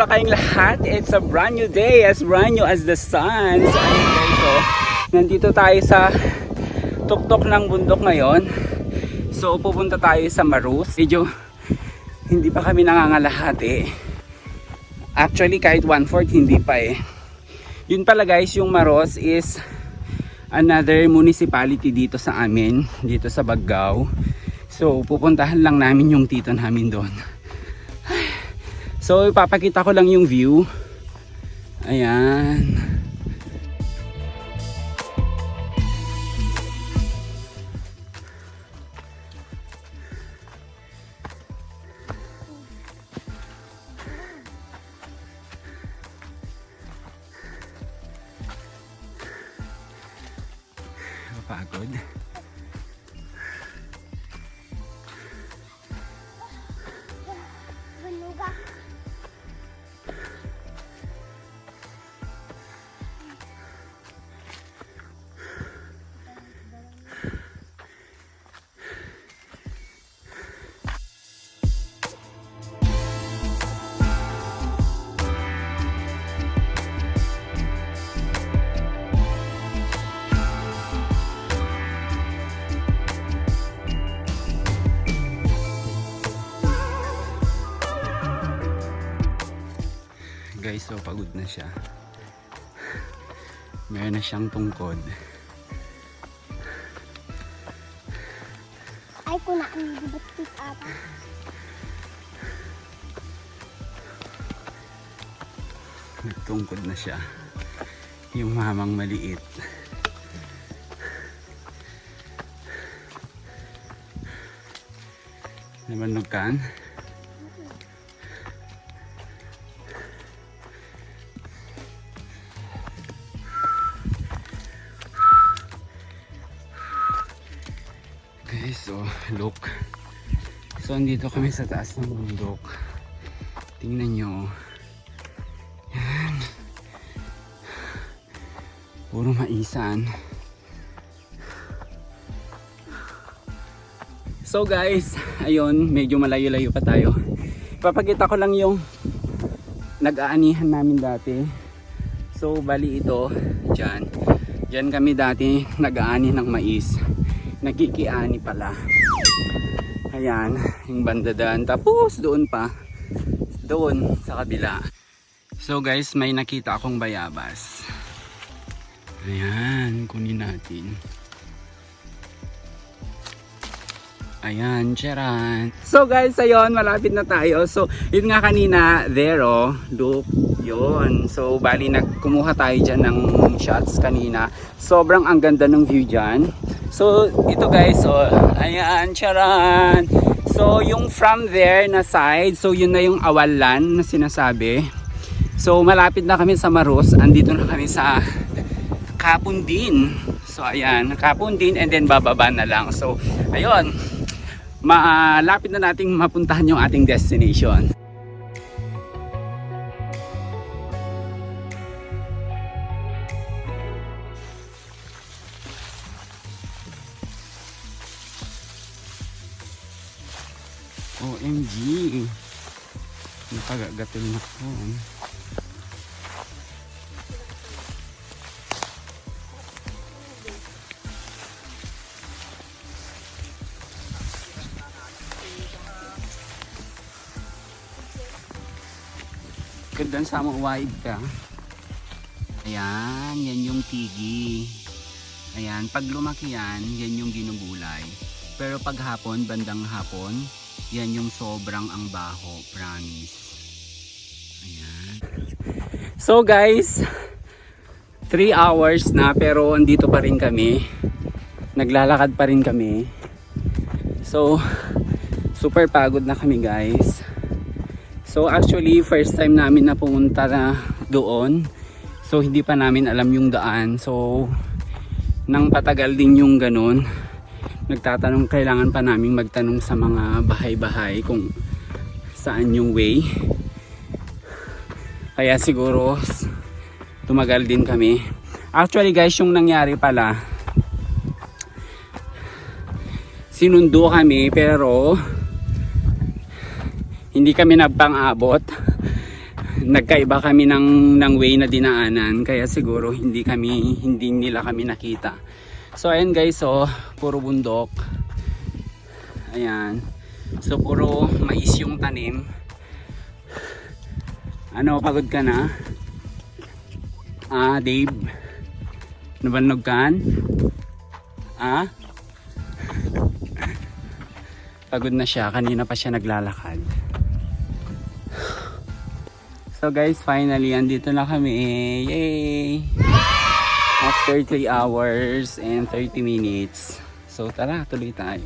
Kumusta kayong lahat? It's a brand new day, as brand new as the sun. So, ayun guys, so, nandito tayo sa tuktok ng bundok ngayon. So pupunta tayo sa Maros. Medyo hindi pa kami nangangalahati. Actually kahit 1/4 hindi pa eh. Yun pala guys, yung Maros is another municipality dito sa amin, dito sa Baggao. So pupuntahan lang namin yung tito namin doon. So ipapakita ko lang yung view. Ayan. Pagod. Guys, so pagod na siya. Meron na siyang tungkod. Ay, kuna ang dibutik ata. Nagtungkod na siya. Yung mamang maliit. Nabanog kan? So look, so andito kami sa taas ng bundok. Tingnan nyo, yan, puro maisan. So guys, ayun, medyo malayo-layo pa tayo. Papakita ko lang yung nag-aanihan namin dati. So bali ito, dyan kami dati nag-aani ng mais. Nakikiani pala. Ayan, yung banda daan. Tapos doon pa. Doon sa kabila. So guys, may nakita akong bayabas. Ayan, kunin natin. Ayan, charan. So guys, ayun, malapit na tayo. So, yun nga kanina, there oh, look, yun. So, bali kumuha tayo dyan ng shots kanina. Sobrang ang ganda ng view dyan. So, ito guys, oh, ayan, charan. So, yung from there na side, so yun na yung awalan na sinasabi. So, malapit na kami sa Maros. Andito na kami sa Kapundin. So, ayan, Kapundin and then bababa na lang. So, ayun. Malapit na nating mapuntahan yung ating destination. OMG, nakagagatol na po. Ganda sa mga wide ka. Ayan, yan yung tigi. Ayan, pag lumaki yan, yan yung ginugulay. Pero pag hapon, bandang hapon, yan yung sobrang ang baho, promise. Ayan. So guys, 3 hours na pero andito pa rin kami. Naglalakad pa rin kami. So, super pagod na kami guys. So actually, first time namin na pumunta na doon. So hindi pa namin alam yung daan. So, nang patagal din yung ganun. Nagtatanong, kailangan pa namin magtanong sa mga bahay-bahay kung saan yung way. Kaya siguro tumagal din kami. Actually guys, yung nangyari pala, sinundo kami pero hindi kami nagpang-abot. nagkaiba kami ng way na dinaanan, kaya siguro hindi nila kami nakita. So ayan guys, so puro bundok. Ayan. So puro mais yung tanim. Ano, pagod ka na? Dave? Nabanog kan? Pagod na siya, kanina pa siya naglalakad. So guys, finally andito na kami. Yay! After 3 hours and 30 minutes. So tara, tuloy tayo.